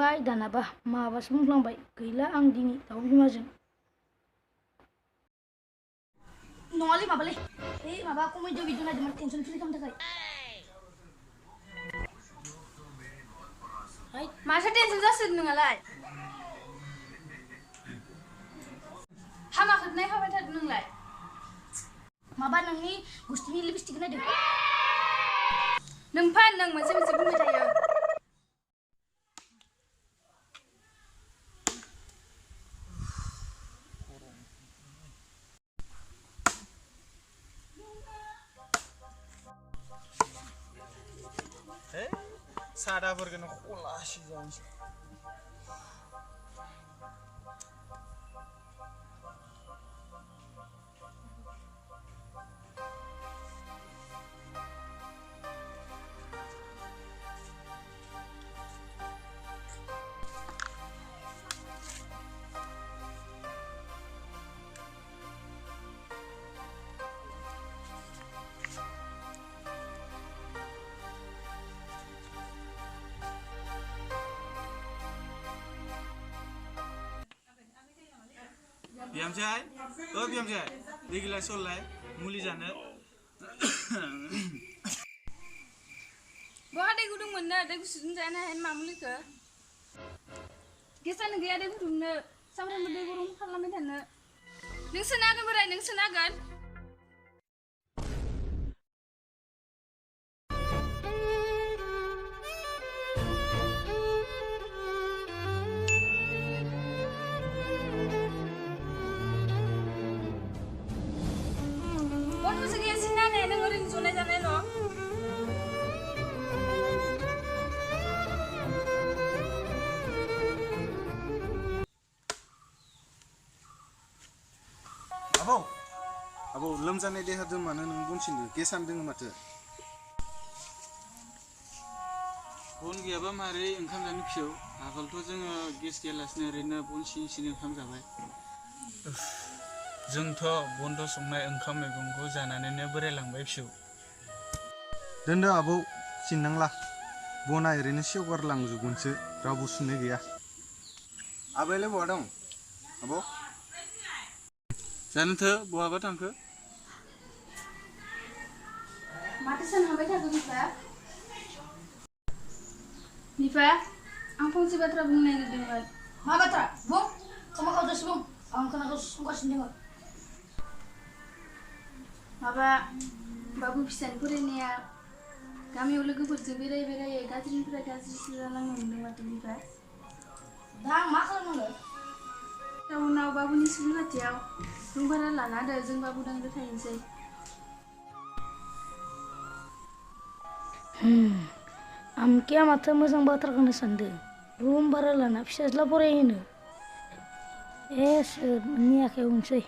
बुंफ्लांबाय दानाबा माबासो बुंफ्लांबाय गैला आं दिनै दाउ बिमाजों नङालै माबालै ओइ माबा कमेडि भिडिअ नायदोंमोन टेनसन फ्रि खालामनो थाखाय माथो टेनसन जासोदों नोंहालाय हामाखौ नायखाबाय थादों नोंलाय माबा नोंनि गुस्थिनि लिपस्टिक नायदों नोमफा नों मोनसे मोनसे बुंबाय थायो Hey, सादाफोरखौनो खलासि जानोसै बिहामजोहाय बिहामजोहाय दै गिलास हरलाय मुलि जानो बहा दै गुदुं मोननो दै गुसुजों जानो हाया मा मुलिखौ गेसानो गैया दै गुदुंनो सामफ्रामबो दै गरम खालामबाय थानो नों सोनो हागोन बोराय नों सोनो हागोन गथ'सो गैया सिन्ना हानाया नों ओरैनो जनाय जानायल' आबौ लोमजानाय देहा दं मानो नों बुंसिनदो गेसानो दोङो माथो बन गैयाबा मारै ओंखाम जानो फिसौ आगोलथ' जोङो गेस गैयालासिनो ओरैनो बन सिं सिं ओंखाम जाबाय जोंथ' बनद संनाय ओंखाम मैगंखौ जानानैनो बोरायलांबाय फिसौ दोनदो आबौ सिननांला बना ओरैनो सेवगारलांजोबगोनसो रावबो सुनाय गैया आबैलाय बहा दं आबौ जानोथो बहाबा थांखो माथो सानहाबबाय थाखो बिफा आं फंसे बाथ्रा बुंनो नागिरदोंमोन मा बाथ्रा बुं खोमा खावजासो बुं आं खोनासंगासिनो दङ माबा बाबु फिसानि फरायनाया गामियाव लोगोफोरजों बेरायै गाज्रिनिफ्राय गाज्रिसो जालांनो हमदों माथो बिफा दा आं मा खालामनांगौ टाउनाव बाबुनि स्कुल खाथियाव रुम भारा लाना होदो जों बाबुदों थाहैनोसै आमखेया माथो मोजां बाथ्राखौनो सानदों रुम भारा लाना फिसाज्ला फरायहोनो सोरनि आखायाव होनोसै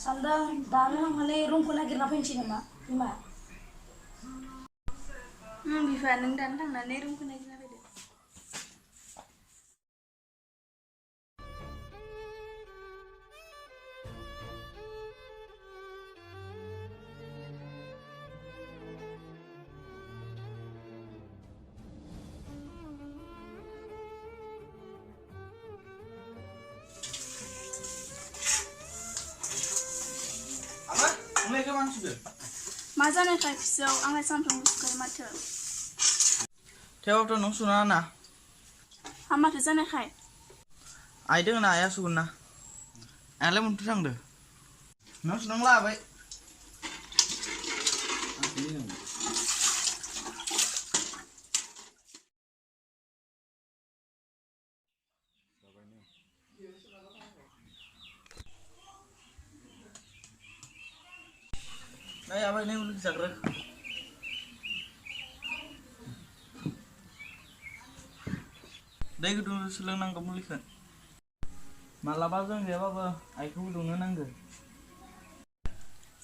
सानदों दानो थांनानै रुमखौ नागिरना फैनोसै नामा बिमा बिफा नों दानो थांनानै रुमखौ नागिरना फैदो मा जानायखाय फिसौ आंलाय सानफ्रोमबो सुखायो माथो थेवबोथ' नों सुना ना हामाथो जानायखाय आइ दों ना आइया सुगोन ना आइयालाय मोनथ' थांदो नों सुनांला आबै नै आबै नै मुलि जाग्रो दै गुदुंसो लोंनांगौ मुलिखौ मालाबा जों गैयाबाबो आइखौ फुदुंनो नांगौ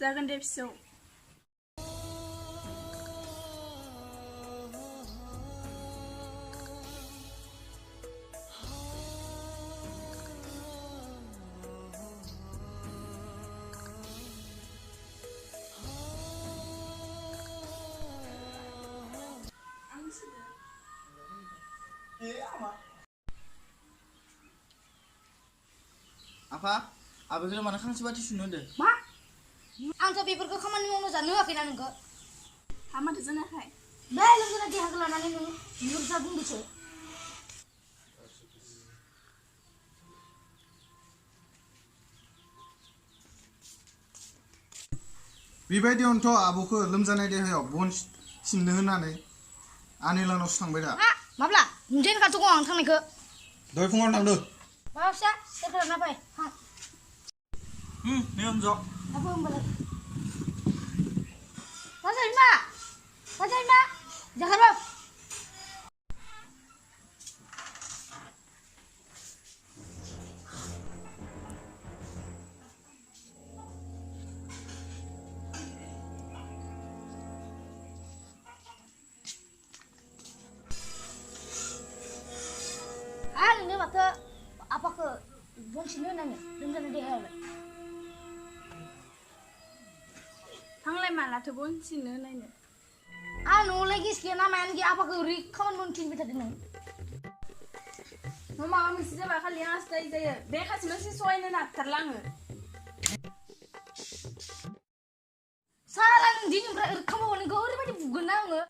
जागोन दे फिसौ आफा आबैखौलाय मानो खांसि बाथि सुनो होदो मा आंथ' बेफोरखौ खामानि मावनो जानो होआखैना नोंखौ हामाथो जानायखाय बे लोमजानाय देहाखौ लानानै नों बुरजा बुंदोसो बेबायदियावनोथ' आब'खौ लोमजानाय देहायाव बन सिननो होनानै आनिलानावसो थांबाय दा माब्ला नुजानो खाथियाव आं थांनायखौ दहाय फुङावनो थांदो मा फिसा सोरखौ लाना फै थां नै हमजो थाबो होमबालाय मा जाखारबो नोंनो माथो आफाखौ बनसिनो होनाङो लोमजानाय देहायावलाय थांलाय मालाथो बनसिनो नायनो न'आवलाय गेस गैया ना मायानो गैया आफाखौ ओरै खामानि मावनो थिनबाय थादों नों माबा मोनसे जाबा खालि हास्थाय जायो बे खाथि मानसि सहायनो नागिरथारला आङो साला नों दिननिफ्राय ओरै खामानि मावनायखौ ओरैबायदि बुगोन ना आङो